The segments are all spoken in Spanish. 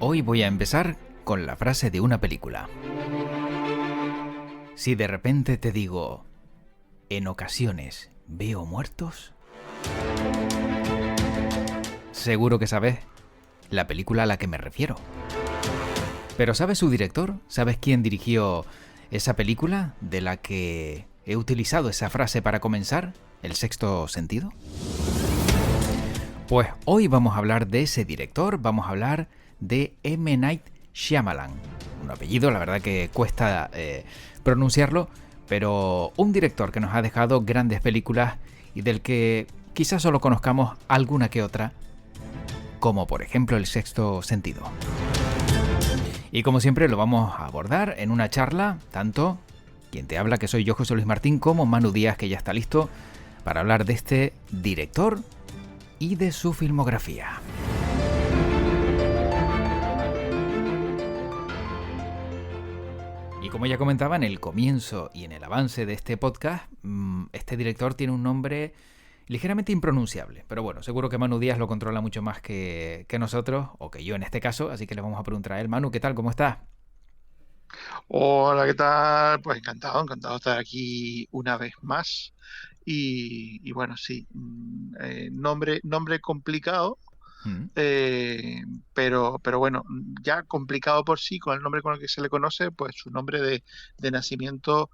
Hoy voy a empezar con la frase de una película. Si de repente te digo, en ocasiones veo muertos, seguro que sabes la película a la que me refiero. Pero ¿sabes su director? ¿Sabes quién dirigió esa película de la que he utilizado esa frase para comenzar? ¿El sexto sentido? Pues hoy vamos a hablar de ese director, vamos a hablar de M. Night Shyamalan. Un apellido, la verdad que cuesta pronunciarlo, pero un director que nos ha dejado grandes películas y del que quizás solo conozcamos alguna que otra, como por ejemplo El sexto sentido. Y como siempre lo vamos a abordar en una charla, tanto quien te habla, que soy yo, José Luis Martín, como Manu Díaz, que ya está listo para hablar de este director y de su filmografía. Y como ya comentaba en el comienzo y en el avance de este podcast, este director tiene un nombre ligeramente impronunciable. Pero bueno, seguro que Manu Díaz lo controla mucho más que nosotros, o que yo en este caso, así que le vamos a preguntar a él. Manu, ¿qué tal? ¿Cómo estás? Hola, ¿qué tal? Pues encantado de estar aquí una vez más. Y bueno, sí, nombre complicado, Mm. eh, pero bueno, ya complicado por sí, con el nombre con el que se le conoce, pues su nombre de nacimiento,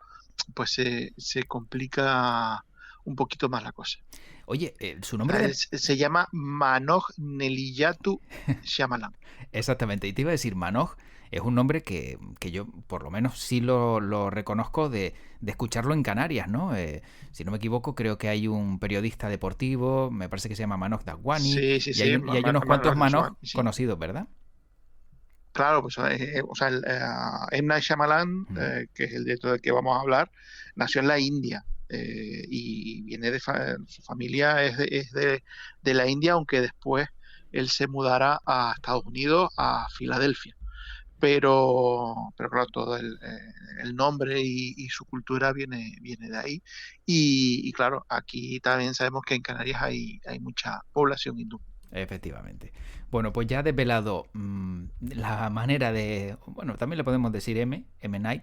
pues se complica un poquito más la cosa. Oye, su O nombre sea, de... se llama Manoj Neliyatu Shyamalan. Exactamente, y te iba a decir, Manoj es un nombre que yo por lo menos sí lo reconozco de escucharlo en Canarias, ¿no? Si no me equivoco, creo que hay un periodista deportivo, me parece que se llama Manoj Daswani, Sí, sí, y hay, sí, y hay unos cuantos Manoj sí. conocidos, ¿verdad? Claro, pues, o sea, M. Night Shyamalan, Mm. que es el director del que vamos a hablar, nació en la India, y viene su familia de la India, aunque después él se mudará a Estados Unidos, a Filadelfia. Pero claro, todo el nombre y su cultura viene de ahí. Y claro, aquí también sabemos que en Canarias hay mucha población hindú. Efectivamente. Bueno, pues ya desvelado la manera de... Bueno, también le podemos decir M Night,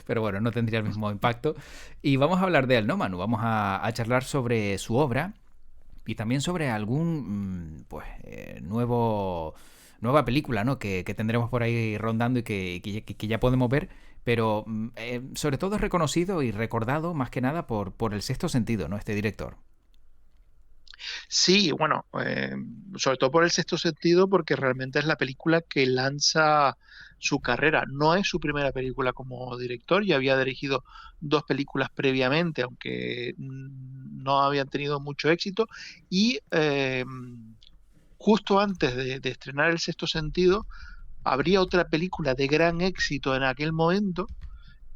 pero bueno, no tendría el mismo impacto. Y vamos a hablar de él, ¿no, Manu? Vamos a charlar sobre su obra y también sobre algún, nueva película, ¿no? Que tendremos por ahí rondando y que ya podemos ver, pero sobre todo es reconocido y recordado más que nada por El sexto sentido, ¿no? Este director. Sí, bueno, sobre todo por el sexto sentido, porque realmente es la película que lanza su carrera. No es su primera película como director, ya había dirigido dos películas previamente, aunque no habían tenido mucho éxito. Y justo antes de estrenar El sexto sentido, habría otra película de gran éxito en aquel momento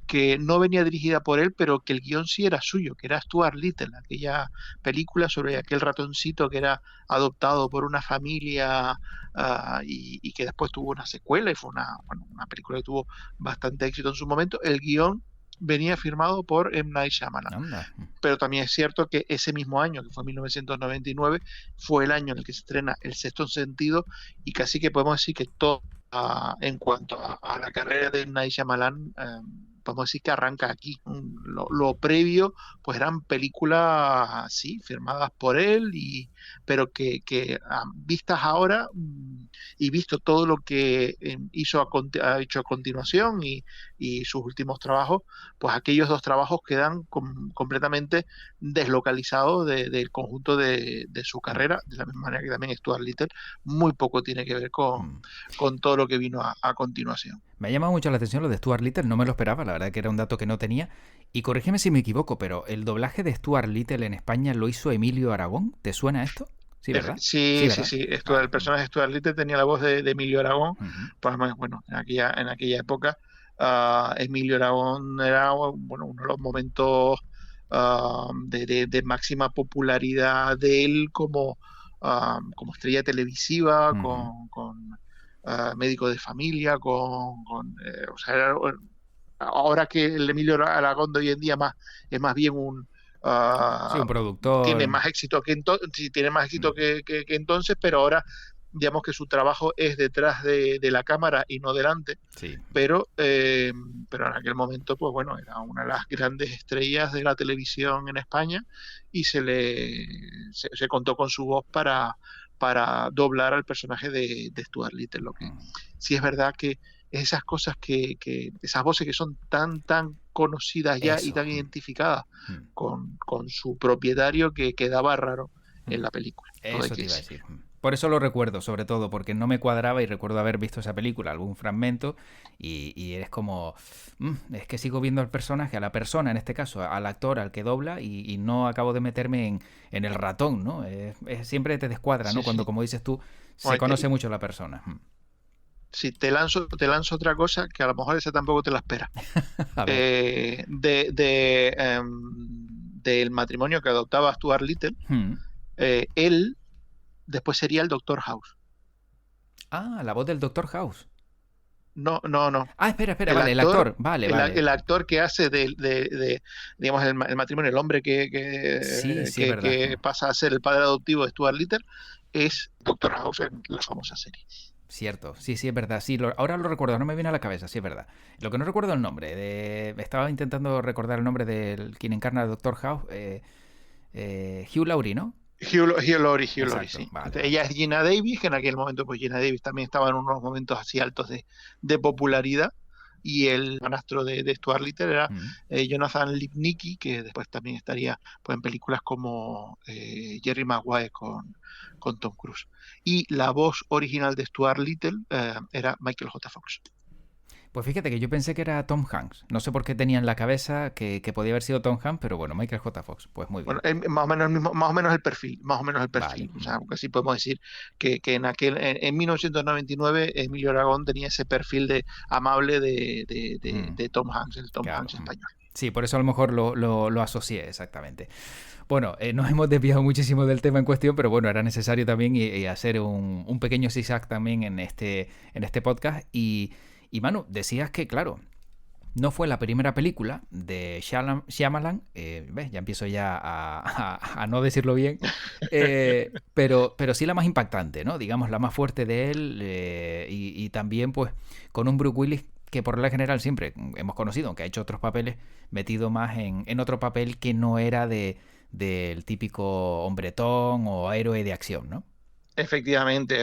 que no venía dirigida por él, pero que el guión sí era suyo, que era Stuart Little, aquella película sobre aquel ratoncito que era adoptado por una familia, y que después tuvo una secuela y fue una película que tuvo bastante éxito en su momento. El guión venía firmado por M. Night Shyamalan. Anda. Pero también es cierto que ese mismo año, que fue 1999, fue el año en el que se estrena El Sexto Sentido, y casi que podemos decir que todo, en cuanto a la carrera de Night Shyamalan, podemos decir que arranca aquí. Lo previo, pues eran películas, sí, firmadas por él, pero que vistas ahora, y visto todo lo que ha hecho a continuación, y sus últimos trabajos, pues aquellos dos trabajos quedan completamente deslocalizados del conjunto de su carrera, de la misma manera que también Stuart Little muy poco tiene que ver Mm. con todo lo que vino a continuación. Me ha llamado mucho la atención lo de Stuart Little, no me lo esperaba, la verdad que era un dato que no tenía. Y corrígeme si me equivoco, pero el doblaje de Stuart Little en España lo hizo Emilio Aragón. ¿Te suena esto? Sí, ¿verdad? Sí, Sí, sí, ¿verdad? sí. Vale. El personaje de Stuart Little tenía la voz de Emilio Aragón. Ujú. Pues además, bueno, en aquella época, Emilio Aragón era, bueno, uno de los momentos, de máxima popularidad de él como estrella televisiva, Ujú. con médico de familia, o sea, ahora que el Emilio Aragón de hoy en día es más bien Sí, un tiene productor. más éxito que sí, tiene más éxito Mm, que entonces, pero ahora digamos que su trabajo es detrás de la cámara y no delante, sí. pero en aquel momento, pues bueno, era una de las grandes estrellas de la televisión en España y se contó con su voz para doblar al personaje de Stuart Little. Lo que Mm, sí es verdad que esas cosas esas voces que son tan conocidas ya y eso. tan identificadas Mm, con su propietario que quedaba raro en mm. la película. Todo hay Eso que te iba a decir. decir. Por eso lo recuerdo, sobre todo, porque no me cuadraba y recuerdo haber visto esa película, algún fragmento, y es como, es que sigo viendo al personaje, a la persona, en este caso, al actor, al que dobla, y no acabo de meterme en el ratón, ¿no? Siempre te descuadra, ¿no? Sí, Cuando, sí. como dices tú, se Bueno, conoce mucho la persona. si te lanzo otra cosa que a lo mejor esa tampoco te la espera. A ver. Del matrimonio que adoptaba Stuart Little, Hmm. él después sería el Doctor House. Ah, la voz del Doctor House. No, no, no. Ah, espera, espera, El vale, el actor, actor. Vale, el, a- vale. el actor que hace digamos, el matrimonio, el hombre Sí, sí, es que verdad. pasa a ser el padre adoptivo de Stuart Little, es Doctor House en la famosa serie. Cierto, sí, sí, es verdad. Sí, ahora lo recuerdo, no me viene a la cabeza, sí, es verdad. Lo que no recuerdo el nombre, estaba intentando recordar el nombre del quien encarna al Doctor House, Hugh Laurie, ¿no? Hugh Laurie, Exacto, sí. vale, vale. Ella es Gina Davis, que en aquel momento, pues Gina Davis también estaba en unos momentos así altos de popularidad. Y el manastro de Stuart Little era Mm. Jonathan Lipnicki, que después también estaría pues, en películas como Jerry Maguire con Tom Cruise. Y la voz original de Stuart Little era Michael J. Fox. Pues fíjate que yo pensé que era Tom Hanks. No sé por qué tenía en la cabeza que podía haber sido Tom Hanks, pero bueno, Michael J. Fox, pues muy Bueno, bien. más o menos más o menos el perfil, más o menos el Vale. perfil. O sea, porque así podemos decir que en 1999 Emilio Aragón tenía ese perfil de amable Mm, de Tom Hanks, el Tom claro. Hanks español. Sí, por eso a lo mejor lo asocié exactamente. Bueno, nos hemos desviado muchísimo del tema en cuestión, pero bueno, era necesario también y hacer un pequeño zigzag también en este podcast. Y Manu, decías que, claro, no fue la primera película de Shyamalan, ¿ves? Ya empiezo ya a no decirlo bien, pero sí la más impactante, ¿no? Digamos, la más fuerte de él y también pues con un Bruce Willis que por regla general siempre hemos conocido, aunque ha hecho otros papeles, metido más en otro papel que no era del típico hombretón o héroe de acción, ¿no? Efectivamente,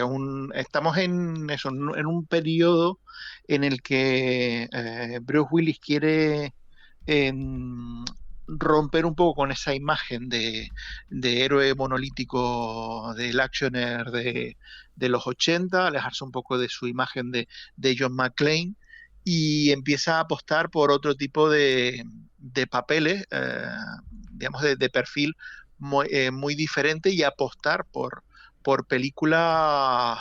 estamos en eso, en un periodo en el que Bruce Willis quiere em, romper un poco con esa imagen de héroe monolítico del actioner de los 80, alejarse un poco de su imagen de John McClane y empieza a apostar por otro tipo de papeles, digamos, de perfil muy diferente y apostar por películas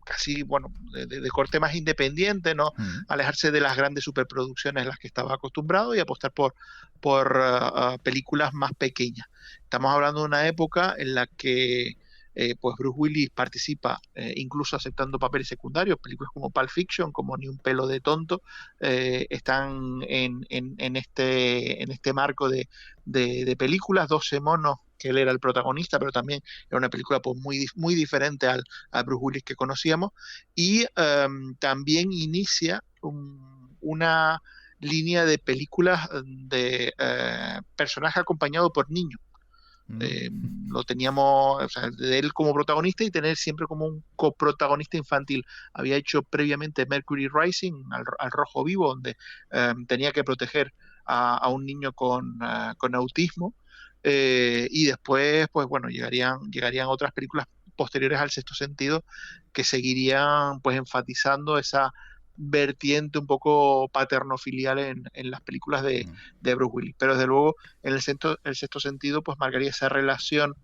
casi, bueno, de corte más independiente, ¿no? Mm. Alejarse de las grandes superproducciones a las que estaba acostumbrado y apostar por películas más pequeñas. Estamos hablando de una época en la que pues Bruce Willis participa incluso aceptando papeles secundarios, películas como Pulp Fiction, como Ni un pelo de tonto, están en este marco de películas, 12 monos, que él era el protagonista, pero también era una película pues, muy diferente a Bruce Willis que conocíamos, y también inicia una línea de películas de personaje acompañado por niños. Mm. Eh, lo teníamos, o sea, de él como protagonista y tener siempre como un coprotagonista infantil. Había hecho previamente Mercury Rising, al Rojo Vivo, donde tenía que proteger a un niño con autismo. Y después, pues bueno, llegarían otras películas posteriores al Sexto Sentido que seguirían pues enfatizando esa vertiente un poco paterno-filial en las películas Mm. de Bruce Willis. Pero desde luego en el sexto sentido, pues marcaría esa relación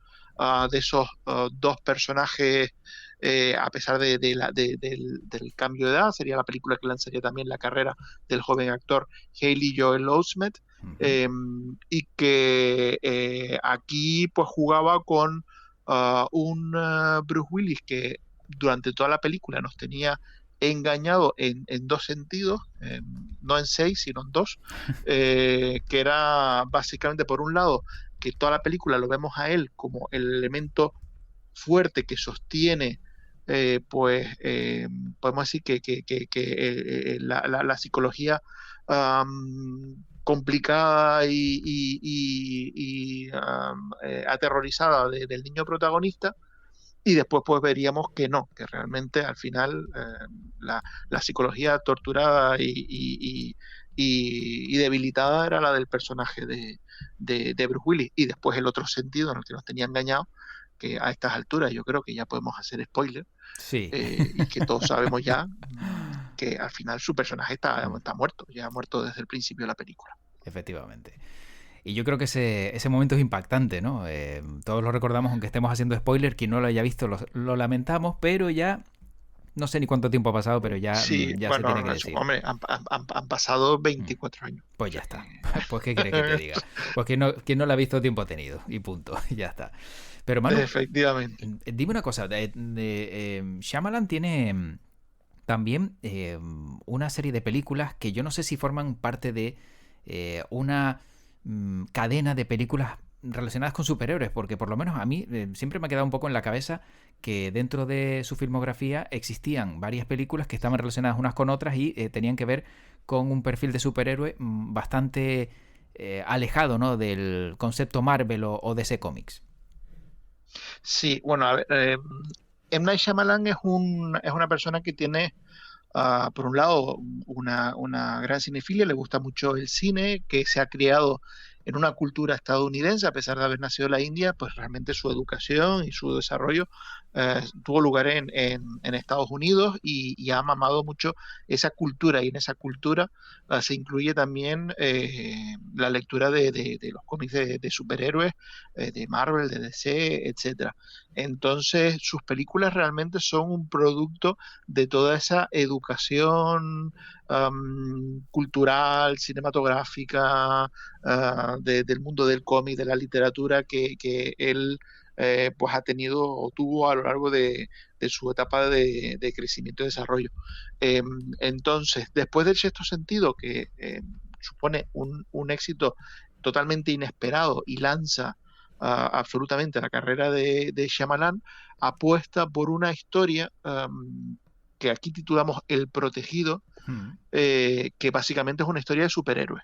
de esos dos personajes, a pesar del cambio de edad. Sería la película que lanzaría también la carrera del joven actor Haley Joel Osment, Ujú. eh, y que aquí pues jugaba con un Bruce Willis que durante toda la película nos tenía engañado en dos sentidos, no en seis, sino en dos, que era básicamente, por un lado, que toda la película lo vemos a él como el elemento fuerte que sostiene, pues podemos decir la psicología complicada y aterrorizada del niño protagonista, y después pues veríamos que no, que realmente al final la psicología torturada y debilitada era la del personaje de Bruce Willis, y después el otro sentido en el que nos tenía engañado, que a estas alturas yo creo que ya podemos hacer spoiler, Sí. y que todos sabemos ya que al final su personaje está muerto, ya ha muerto desde el principio de la película. Efectivamente. Y yo creo que ese momento es impactante, ¿no? Todos lo recordamos, aunque estemos haciendo spoiler. Quien no lo haya visto lo lamentamos, pero ya no sé ni cuánto tiempo ha pasado, pero ya, Sí, ya se tiene bueno, que decir. hombre, han pasado 24 años. Pues ya está. Pues ¿qué quieres que te diga? Pues quien no lo ha visto tiempo ha tenido. Y punto. Ya está. Pero Manu, Efectivamente. dime una cosa. Shyamalan tiene también una serie de películas que yo no sé si forman parte de una cadena de películas relacionadas con superhéroes, porque por lo menos a mí siempre me ha quedado un poco en la cabeza que dentro de su filmografía existían varias películas que estaban relacionadas unas con otras y tenían que ver con un perfil de superhéroe bastante alejado, ¿no?, del concepto Marvel o DC Comics. Sí, bueno, a ver, M. Night Shyamalan es una persona que tiene, por un lado, una gran cinefilia, le gusta mucho el cine, que se ha criado en una cultura estadounidense, a pesar de haber nacido en la India, pues realmente su educación y su desarrollo tuvo lugar en Estados Unidos, y ha mamado mucho esa cultura, y en esa cultura se incluye también la lectura de los cómics de superhéroes, de Marvel, de DC, etcétera. Entonces, sus películas realmente son un producto de toda esa educación cultural, cinematográfica, del mundo del cómic, de la literatura que él pues ha tenido o tuvo a lo largo de su etapa de crecimiento y desarrollo. Eh, entonces, después del sexto sentido, que supone un éxito totalmente inesperado y lanza absolutamente la carrera de Shyamalan, apuesta por una historia que aquí titulamos El Protegido, que básicamente es una historia de superhéroes.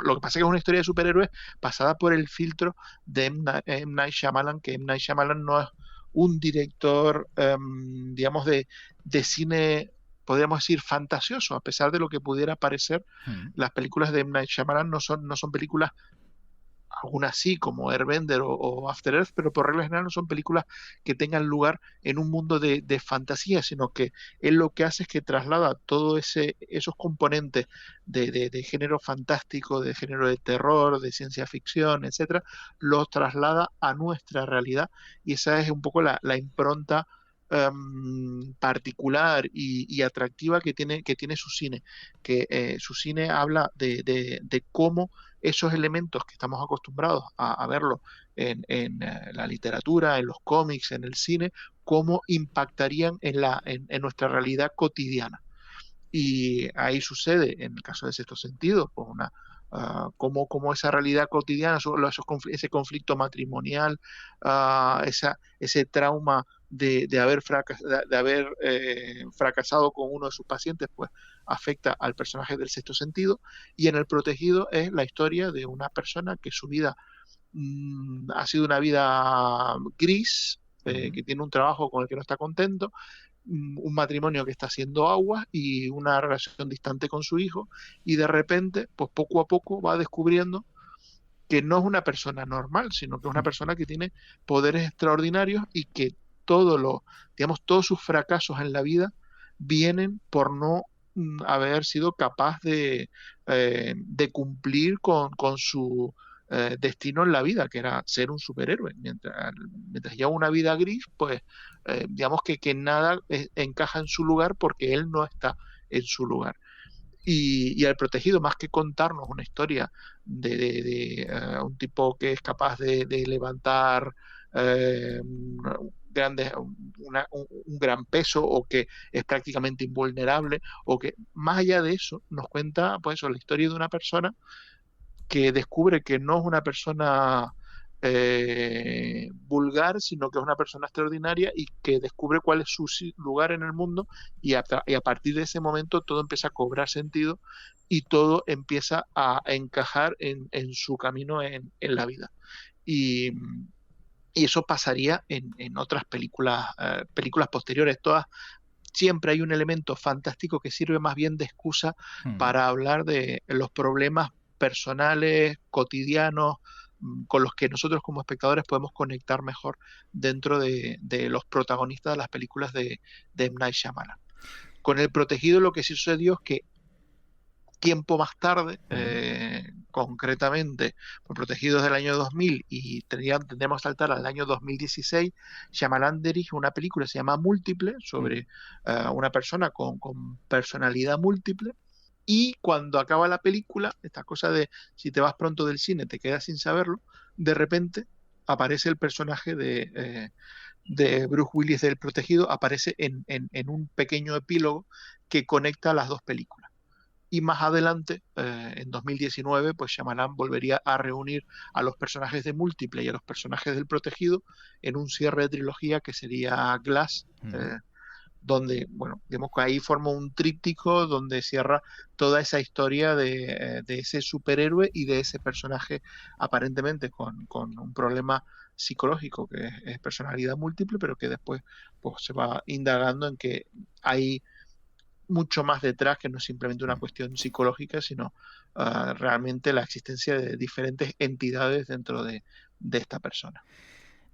Lo que pasa es que es una historia de superhéroes pasada por el filtro de M. Night Shyamalan, que M. Night Shyamalan no es un director, digamos, de cine, podríamos decir, fantasioso, a pesar de lo que pudiera parecer. Las películas de M. Night Shyamalan no son películas, algunas sí, como Airbender o After Earth, pero por regla general no son películas que tengan lugar en un mundo de fantasía, sino que él lo que hace es que traslada todos esos componentes de género fantástico, de género de terror, de ciencia ficción, etcétera, los traslada a nuestra realidad, y esa es un poco la impronta particular y atractiva que tiene su cine, que su cine habla de cómo esos elementos que estamos acostumbrados a verlo en la literatura, en los cómics, en el cine, cómo impactarían en nuestra realidad cotidiana. Y ahí sucede, en el caso de Sexto Sentido, pues cómo esa realidad cotidiana, ese conflicto matrimonial, ese trauma de haber fracasado con uno de sus pacientes, pues afecta al personaje del Sexto Sentido. Y en El Protegido es la historia de una persona que su vida ha sido una vida gris, que tiene un trabajo con el que no está contento, un matrimonio que está haciendo aguas y una relación distante con su hijo, y de repente, pues poco a poco va descubriendo que no es una persona normal, sino que es una persona que tiene poderes extraordinarios, y que digamos, todos sus fracasos en la vida vienen por no haber sido capaz de cumplir con su destino en la vida, que era ser un superhéroe. Mientras lleva una vida gris, pues digamos que nada encaja en su lugar, porque él no está en su lugar. Y El Protegido, más que contarnos una historia de un tipo que es capaz de levantar un gran peso, o que es prácticamente invulnerable, o que más allá de eso nos cuenta pues eso, la historia de una persona que descubre que no es una persona vulgar, sino que es una persona extraordinaria y que descubre cuál es su lugar en el mundo, y a partir de ese momento todo empieza a cobrar sentido y todo empieza a encajar en su camino en la vida. Y, y eso pasaría en otras películas posteriores, todas. Siempre hay un elemento fantástico que sirve más bien de excusa Mm. para hablar de los problemas personales, cotidianos, con los que nosotros como espectadores podemos conectar mejor dentro de los protagonistas de las películas de M. Night Shyamalan. Con El Protegido lo que sí sucedió es que tiempo más tarde, Mm. concretamente, por Protegidos del año 2000, y tendríamos que saltar al año 2016, Shyamalan dirige una película que se llama Múltiple, Mm. sobre una persona con personalidad múltiple, y cuando acaba la película, esta cosa de si te vas pronto del cine te quedas sin saberlo, de repente aparece el personaje de Bruce Willis del Protegido, aparece en un pequeño epílogo que conecta las dos películas. Y más adelante, en 2019, pues Shyamalan volvería a reunir a los personajes de Múltiple y a los personajes del Protegido en un cierre de trilogía que sería Glass, Mm. donde, bueno, digamos que ahí forma un tríptico donde cierra toda esa historia de ese superhéroe y de ese personaje aparentemente con un problema psicológico que es personalidad múltiple, pero que después pues, se va indagando en que hay mucho más detrás, que no es simplemente una Mm. cuestión psicológica, sino realmente la existencia de diferentes entidades dentro de esta persona.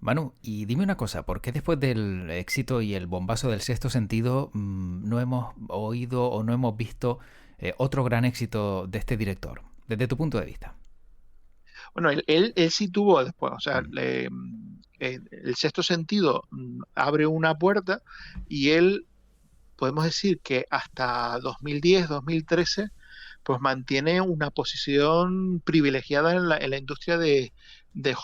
Manu, y dime una cosa, ¿por qué después del éxito y el bombazo del Sexto Sentido no hemos oído o no hemos visto otro gran éxito de este director, desde tu punto de vista? Bueno, él sí tuvo después, o sea, Mm. el Sexto Sentido abre una puerta, y él, podemos decir que hasta 2010, 2013, pues mantiene una posición privilegiada en la industria de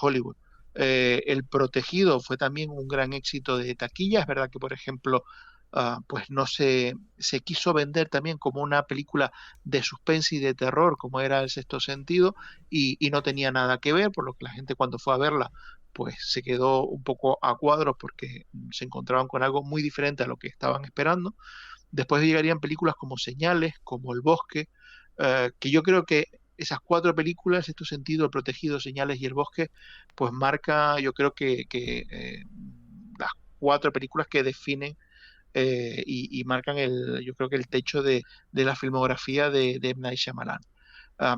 Hollywood. El Protegido fue también un gran éxito de taquilla. Es verdad que, por ejemplo, pues no se quiso vender también como una película de suspense y de terror, como era El Sexto Sentido, y no tenía nada que ver, por lo que la gente cuando fue a verla, pues se quedó un poco a cuadros porque se encontraban con algo muy diferente a lo que estaban esperando. Después llegarían películas como Señales, como El Bosque, que yo creo que esas cuatro películas, Sexto Sentido, El Protegido, Señales y El Bosque, pues marca, yo creo que las cuatro películas que definen y marcan yo creo que el techo de la filmografía de M. Night Shyamalan.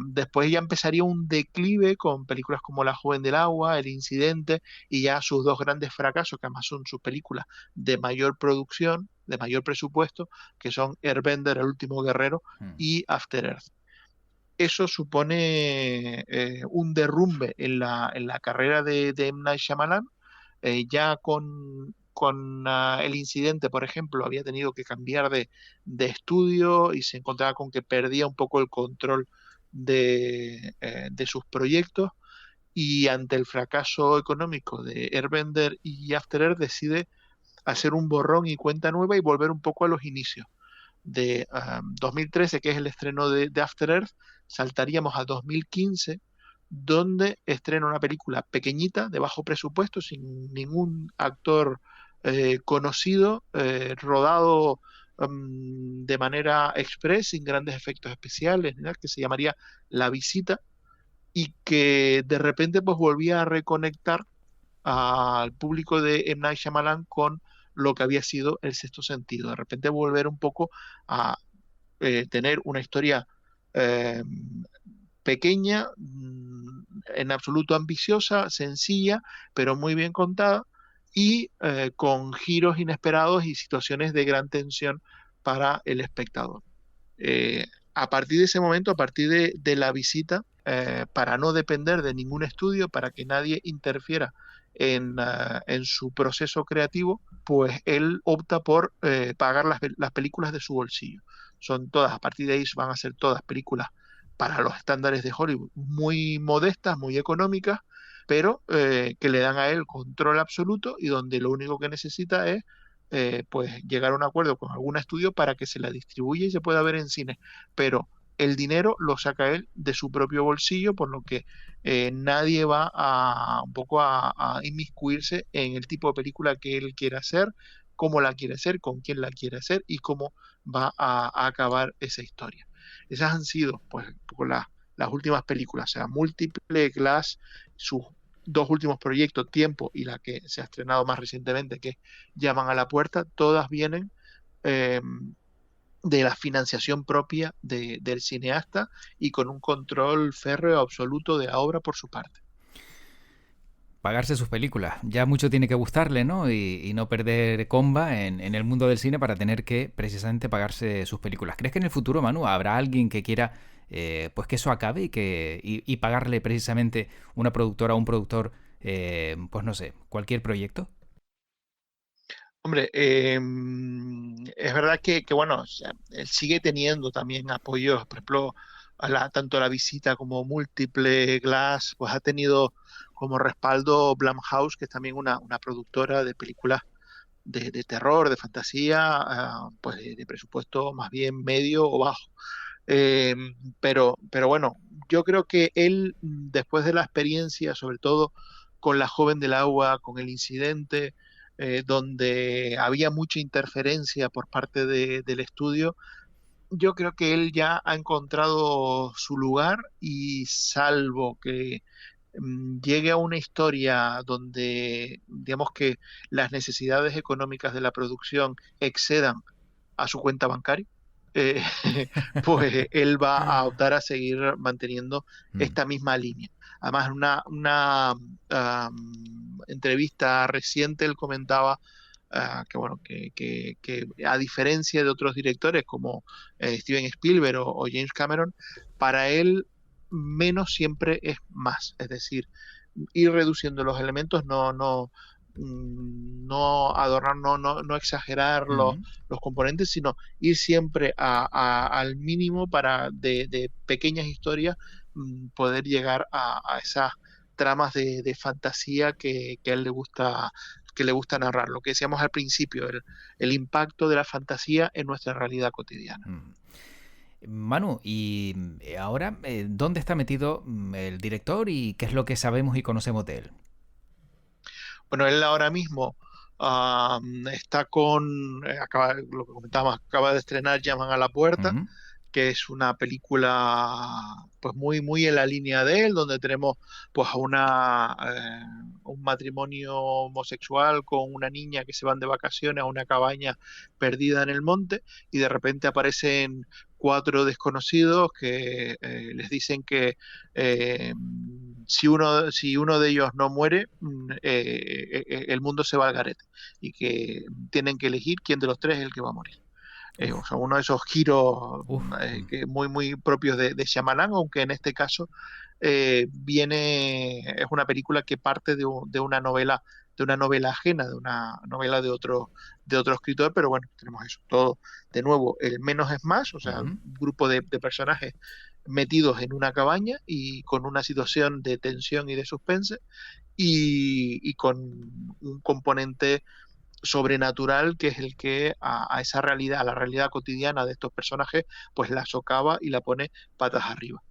Después ya empezaría un declive con películas como La Joven del Agua, El Incidente, y ya sus dos grandes fracasos, que además son sus películas de mayor producción, de mayor presupuesto, que son Airbender, El Último Guerrero Mm. y After Earth. Eso supone un derrumbe en la carrera de M. Night Shyamalan. Ya con El Incidente, por ejemplo, había tenido que cambiar de estudio y se encontraba con que perdía un poco el control de sus proyectos, y ante el fracaso económico de Airbender y After Earth decide hacer un borrón y cuenta nueva y volver un poco a los inicios. De 2013, que es el estreno de After Earth, saltaríamos a 2015, donde estrena una película pequeñita, de bajo presupuesto, sin ningún actor conocido, rodado de manera express, sin grandes efectos especiales, ni nada, que se llamaría La Visita, y que de repente pues volvía a reconectar al público de M. Night Shyamalan con lo que había sido El Sexto Sentido. De repente volver un poco a tener una historia eh, pequeña, en absoluto ambiciosa, sencilla, pero muy bien contada, y con giros inesperados y situaciones de gran tensión para el espectador. A partir de ese momento, a partir de La Visita, para no depender de ningún estudio, para que nadie interfiera en su proceso creativo, pues él opta por pagar las películas de su bolsillo. Son todas, a partir de ahí van a ser todas películas para los estándares de Hollywood, muy modestas, muy económicas, pero que le dan a él control absoluto y donde lo único que necesita es pues llegar a un acuerdo con algún estudio para que se la distribuya y se pueda ver en cine. Pero el dinero lo saca él de su propio bolsillo, por lo que nadie va a un poco a inmiscuirse en el tipo de película que él quiere hacer, cómo la quiere hacer, con quién la quiere hacer y cómo va a acabar esa historia. Esas han sido pues un poco las últimas películas, o sea, Múltiple, Glass, sus dos últimos proyectos, Tiempo y la que se ha estrenado más recientemente, que es Llaman a la puerta, todas vienen eh, de la financiación propia del cineasta y con un control férreo absoluto de la obra por su parte. Pagarse sus películas. Ya mucho tiene que gustarle, ¿no? Y no perder comba en el mundo del cine para tener que precisamente pagarse sus películas. ¿Crees que en el futuro, Manu, habrá alguien que quiera pues que eso acabe y pagarle precisamente una productora o un productor, pues no sé, cualquier proyecto? Hombre, es verdad que, bueno, o sea, él sigue teniendo también apoyos, por ejemplo, tanto la visita como Múltiple Glass, pues ha tenido como respaldo Blumhouse, que es también una productora de películas de terror, de fantasía, pues de presupuesto más bien medio o bajo. Eh, pero bueno, yo creo que él, después de la experiencia, sobre todo con La joven del agua, con el incidente, donde había mucha interferencia por parte del estudio, yo creo que él ya ha encontrado su lugar y salvo que llegue a una historia donde, digamos que las necesidades económicas de la producción excedan a su cuenta bancaria, eh, pues él va a optar a seguir manteniendo Mm. esta misma línea. Además, en una entrevista reciente él comentaba que, bueno, que a diferencia de otros directores como Steven Spielberg o James Cameron, para él menos siempre es más. Es decir, ir reduciendo los elementos, no adornar, no exagerar Mm. los componentes, sino ir siempre al mínimo para de pequeñas historias poder llegar a esas tramas de fantasía que a él le gusta narrar. Lo que decíamos al principio, el impacto de la fantasía en nuestra realidad cotidiana. Mm. Manu, y ahora, ¿dónde está metido el director y qué es lo que sabemos y conocemos de él? Bueno, él ahora mismo está lo que comentábamos, acaba de estrenar Llaman a la puerta, Ujú. que es una película pues muy en la línea de él, donde tenemos pues a un matrimonio homosexual con una niña que se van de vacaciones a una cabaña perdida en el monte y de repente aparecen cuatro desconocidos que les dicen que eh, si uno de ellos no muere, el mundo se va al garete y que tienen que elegir quién de los tres es el que va a morir. O Uf, sea, uno de esos giros uf. que muy propios de Shyamalan, aunque en este caso es una película que parte de una novela ajena, de una novela de otro escritor, pero bueno, tenemos eso, todo, de nuevo, el menos es más, o sea, Ujú. un grupo de personajes metidos en una cabaña y con una situación de tensión y de suspense y con un componente sobrenatural que es el que a esa realidad, a la realidad cotidiana de estos personajes, pues la socava y la pone patas arriba.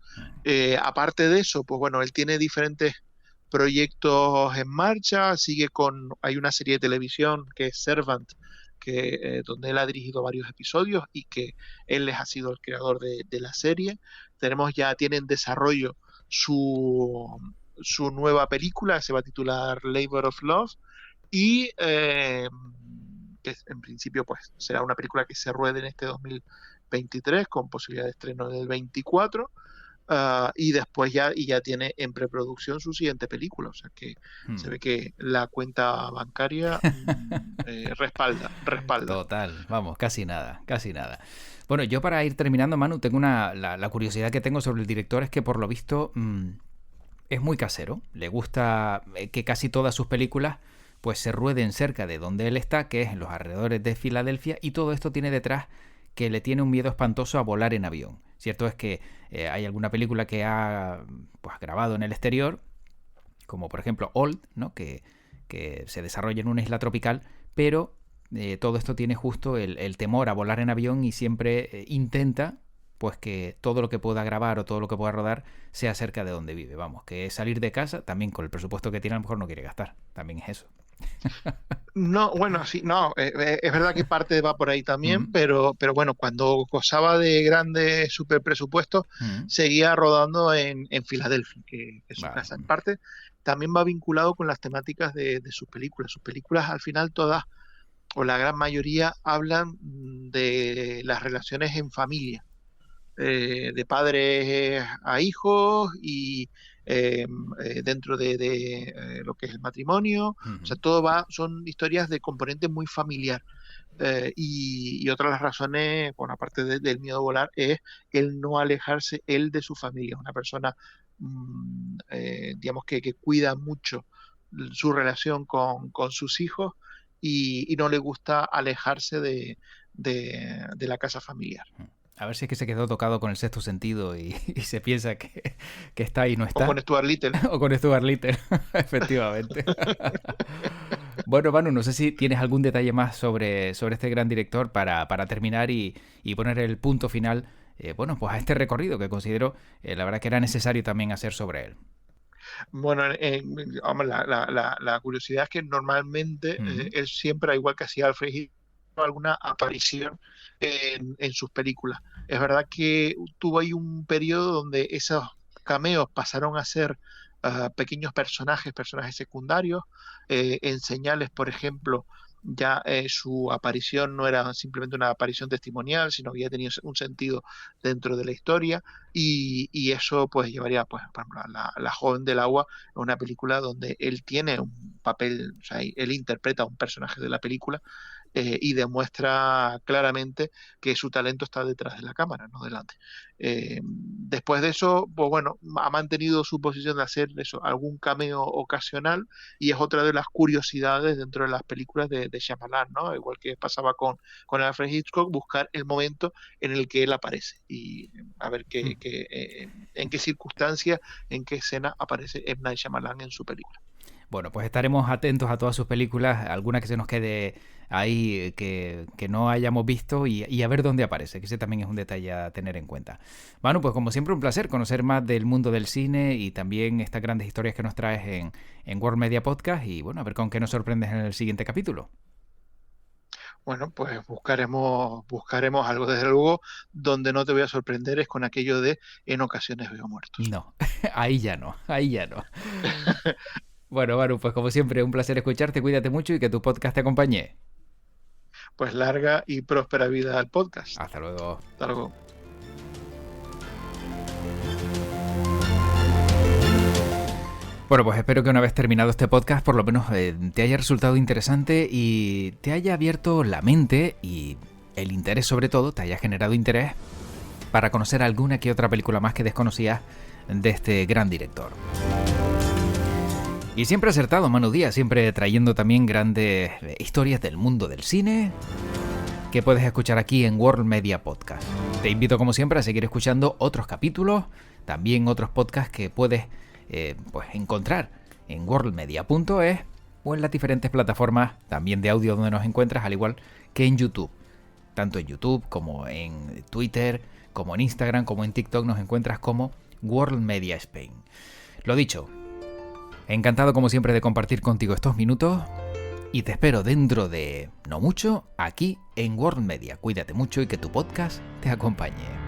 Aparte de eso, pues bueno, él tiene diferentes proyectos en marcha, hay una serie de televisión que es Servant, donde él ha dirigido varios episodios y que él ha sido el creador de la serie. Tiene en desarrollo su, su nueva película, se va a titular Labor of Love, y que en principio pues será una película que se ruede en este 2023 con posibilidad de estreno del 24, y después ya tiene en preproducción su siguiente película, o sea que se Mm. ve que la cuenta bancaria respalda. Total, vamos, casi nada, casi nada. Bueno, yo para ir terminando, Manu, tengo la curiosidad que tengo sobre el director es que por lo visto es muy casero. Le gusta que casi todas sus películas pues se rueden cerca de donde él está, que es en los alrededores de Filadelfia, y todo esto tiene detrás que le tiene un miedo espantoso a volar en avión. Cierto es que hay alguna película que ha pues, grabado en el exterior, como por ejemplo Old, ¿no? que se desarrolla en una isla tropical, pero todo esto tiene justo el temor a volar en avión y siempre intenta pues que todo lo que pueda grabar o todo lo que pueda rodar sea cerca de donde vive. Vamos, que salir de casa, también con el presupuesto que tiene, a lo mejor no quiere gastar. También es eso. No, bueno, sí, no, es verdad que parte va por ahí también, pero bueno, cuando gozaba de grandes super presupuestos, seguía rodando en Filadelfia, que es su casa. En parte, también va vinculado con las temáticas de sus películas. Sus películas, al final, todas, o la gran mayoría, hablan de las relaciones en familia, de padres a hijos y dentro de lo que es el matrimonio. O sea, son historias de componente muy familiar. Y otra de las razones, bueno, aparte del miedo a volar, es el no alejarse él de su familia. Una persona, digamos, que cuida mucho su relación con sus hijos y no le gusta alejarse de la casa familiar. A ver si es que se quedó tocado con el sexto sentido y se piensa que está y no está. O con Stuart Little. O con Stuart Little, efectivamente. Bueno, Manu, no sé si tienes algún detalle más sobre este gran director para terminar y poner el punto final, bueno, pues a este recorrido que considero, la verdad que era necesario también hacer sobre él. Bueno, hombre, la curiosidad es que normalmente él siempre, al igual que hacía Alfred Hitchcock, alguna aparición en sus películas. Es verdad que tuvo ahí un periodo donde esos cameos pasaron a ser pequeños personajes secundarios. En Señales, por ejemplo, ya su aparición no era simplemente una aparición testimonial, sino que ya tenía un sentido dentro de la historia, y eso pues llevaría, pues, por ejemplo, a la Joven del Agua, una película donde él tiene un papel, o sea, él interpreta a un personaje de la película, y demuestra claramente que su talento está detrás de la cámara, no delante. Después de eso, pues bueno, ha mantenido su posición de hacer eso, algún cameo ocasional, y es otra de las curiosidades dentro de las películas de Shyamalan, ¿no? Igual que pasaba con Alfred Hitchcock, buscar el momento en el que él aparece y a ver en qué circunstancia, en qué escena aparece M. Night Shyamalan en su película. Bueno, pues estaremos atentos a todas sus películas, alguna que se nos quede ahí que no hayamos visto y a ver dónde aparece, que ese también es un detalle a tener en cuenta. Bueno, pues como siempre un placer conocer más del mundo del cine y también estas grandes historias que nos traes en World Media Podcast y bueno, a ver con qué nos sorprendes en el siguiente capítulo. Bueno, pues buscaremos algo, desde luego. Donde no te voy a sorprender es con aquello de en ocasiones veo muertos. No, ahí ya no. Bueno, Manu, pues como siempre, un placer escucharte, cuídate mucho y que tu podcast te acompañe. Pues larga y próspera vida al podcast. Hasta luego. Hasta luego. Bueno, pues espero que una vez terminado este podcast, por lo menos te haya resultado interesante y te haya abierto la mente y el interés sobre todo, te haya generado interés para conocer alguna que otra película más que desconocías de este gran director. Y siempre acertado, Manu Díaz, siempre trayendo también grandes historias del mundo del cine que puedes escuchar aquí en World Media Podcast. Te invito como siempre a seguir escuchando otros capítulos, también otros podcasts que puedes pues encontrar en worldmedia.es o en las diferentes plataformas también de audio donde nos encuentras, al igual que en YouTube. Tanto en YouTube como en Twitter, como en Instagram, como en TikTok nos encuentras como World Media Spain. Lo dicho, encantado como siempre de compartir contigo estos minutos y te espero dentro de no mucho aquí en World Media. Cuídate mucho y que tu podcast te acompañe.